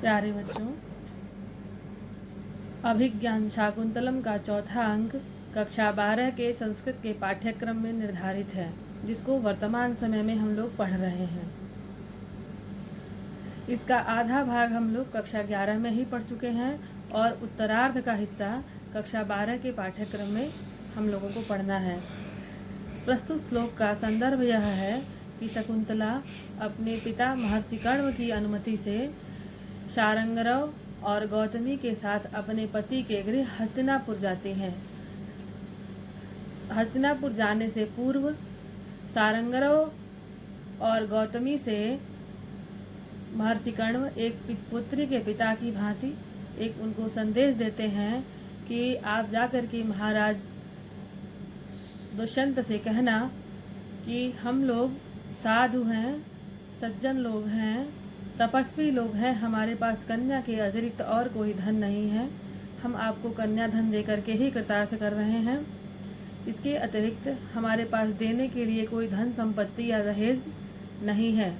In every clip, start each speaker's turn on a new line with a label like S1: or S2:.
S1: प्यारे बच्चों, अभिज्ञान शाकुंतलम का चौथा अंक कक्षा 12 के संस्कृत के पाठ्यक्रम में निर्धारित है, जिसको वर्तमान समय में हम लोग पढ़ रहे हैं। इसका आधा भाग हम लोग कक्षा 11 में ही पढ़ चुके हैं और उत्तरार्ध का हिस्सा कक्षा 12 के पाठ्यक्रम में हम लोगों को पढ़ना है। प्रस्तुत श्लोक का संदर्भ यह है कि शकुंतला अपने पिता महर्षि कण्व की अनुमति से शारंगरव और गौतमी के साथ अपने पति के गृह हस्तिनापुर जाती हैं। हस्तिनापुर जाने से पूर्व शारंगरव और गौतमी से महर्षि कण्व एक पुत्री के पिता की भांति एक उनको संदेश देते हैं कि आप जाकर के महाराज दुष्यंत से कहना कि हम लोग साधु हैं, सज्जन लोग हैं, तपस्वी लोग हैं, हमारे पास कन्या के अतिरिक्त और कोई धन नहीं है, हम आपको कन्या धन देकर के ही कृतार्थ कर रहे हैं। इसके अतिरिक्त हमारे पास देने के लिए कोई धन संपत्ति या दहेज नहीं है,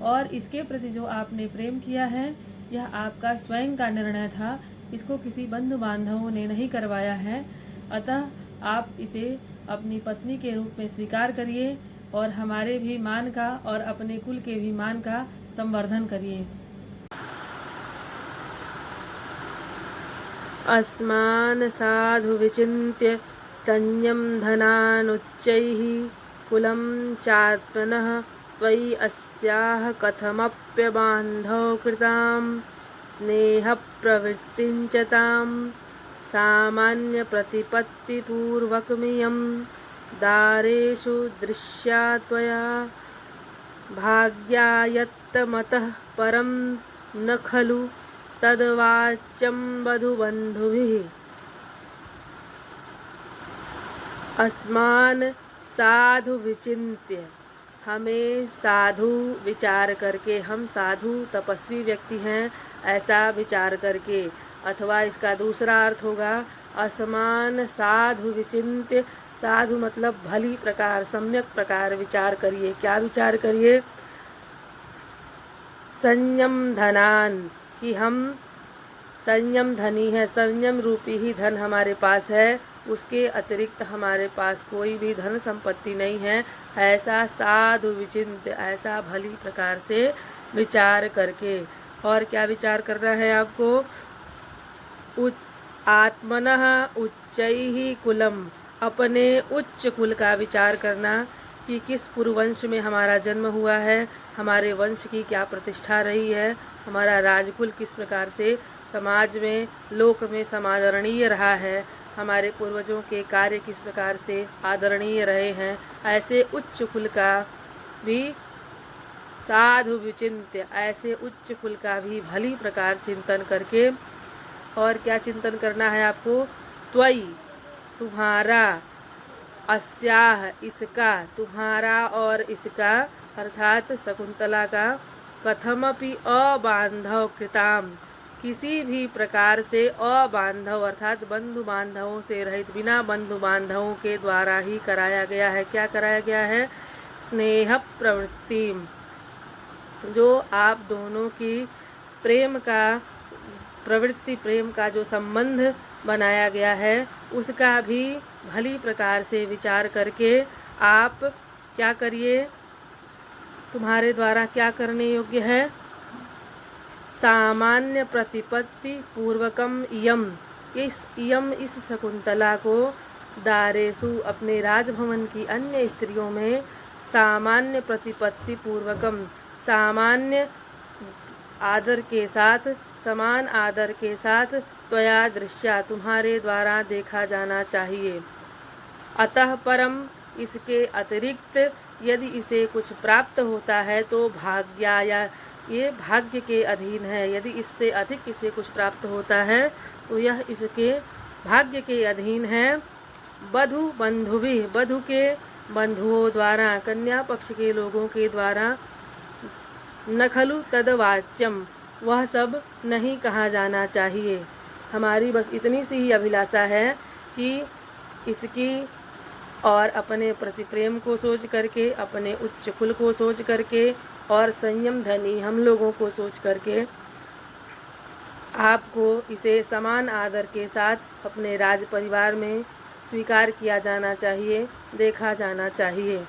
S1: और इसके प्रति जो आपने प्रेम किया है यह आपका स्वयं का निर्णय था, इसको किसी बंधु बांधवों ने नहीं करवाया है। अतः आप इसे अपनी पत्नी के रूप में स्वीकार करिए और हमारे भी मान का और अपने कुल के भी मान का संवर्धन करिए। अस्मान् साधु विचिन्त्य संयम धनानुच्चैः कुलं चात्मनः त्वयि अस्याः कथमप्यबान्धौ कृतां स्नेह प्रवृत्तिं च तां सामान्य प्रतिपत्तिपूर्वकमियं दारेषु दृश्या त्वया भाग्यायत्तमतः परं न खलु तद्वाच्यं वधूबन्धुभिः। अस्मान् साधु विचिन्त्य, हमें साधु विचार करके, हम साधु तपस्वी व्यक्ति हैं ऐसा विचार करके, अथवा इसका दूसरा अर्थ होगा असमान साधु विचिन्त्य। साधु मतलब भली प्रकार, सम्यक प्रकार विचार करिए। क्या विचार करिए? संयम धनान, कि हम संयम धनी है, संयम रूपी ही धन हमारे पास है, उसके अतिरिक्त हमारे पास कोई भी धन संपत्ति नहीं है, ऐसा साधु विचिन्त्य, ऐसा भली प्रकार से विचार करके। और क्या विचार करना है आपको? आत्मनः उच्चैः कुलम, अपने उच्च कुल का विचार करना कि किस पुरुवंश में हमारा जन्म हुआ है, हमारे वंश की क्या प्रतिष्ठा रही है, हमारा राजकुल किस प्रकार से समाज में, लोक में समादरणीय रहा है, हमारे पूर्वजों के कार्य किस प्रकार से आदरणीय रहे हैं। ऐसे उच्च कुल का भी साधु विचिन्त्य, ऐसे उच्च कुल का भी भली प्रकार चिंतन करके। और क्या चिंतन करना है आपको? त्वयि, तुम्हारा, अस्याह, इसका, तुम्हारा और इसका, अर्थात शकुंतला का, कथमपि अबांधव कृताम, किसी भी प्रकार से अबांधव अर्थात बंधु बांधवों से रहित, बिना बंधु बांधवों के द्वारा ही कराया गया है। क्या कराया गया है? स्नेह प्रवृत्ति, जो आप दोनों की प्रेम का प्रवृत्ति, प्रेम का जो संबंध बनाया गया है, उसका भी भली प्रकार से विचार करके आप क्या करिए? तुम्हारे द्वारा क्या करने योग्य है? सामान्य प्रतिपत्ति पूर्वकम इयम, इस शकुंतला को दारेसु, अपने राजभवन की अन्य स्त्रियों में, सामान्य प्रतिपत्ति पूर्वकम, सामान्य आदर के साथ, समान आदर के साथ, त्वया दृश्या, तुम्हारे द्वारा देखा जाना चाहिए। अतः परम, इसके अतिरिक्त यदि इसे कुछ प्राप्त होता है तो भाग्या, या ये भाग्य के अधीन है। यदि इससे अधिक इसे कुछ प्राप्त होता है तो यह इसके भाग्य के अधीन है। वधू बंधुभि, वधु के बंधुओं द्वारा, कन्या पक्ष के लोगों के द्वारा, न खलु तद्वाच्यम, वह सब नहीं कहा जाना चाहिए। हमारी बस इतनी सी ही अभिलाषा है कि इसकी और अपने प्रति प्रेम को सोच करके, अपने उच्च कुल को सोच करके और संयम धनी हम लोगों को सोच करके आपको इसे समान आदर के साथ अपने राज परिवार में स्वीकार किया जाना चाहिए, देखा जाना चाहिए।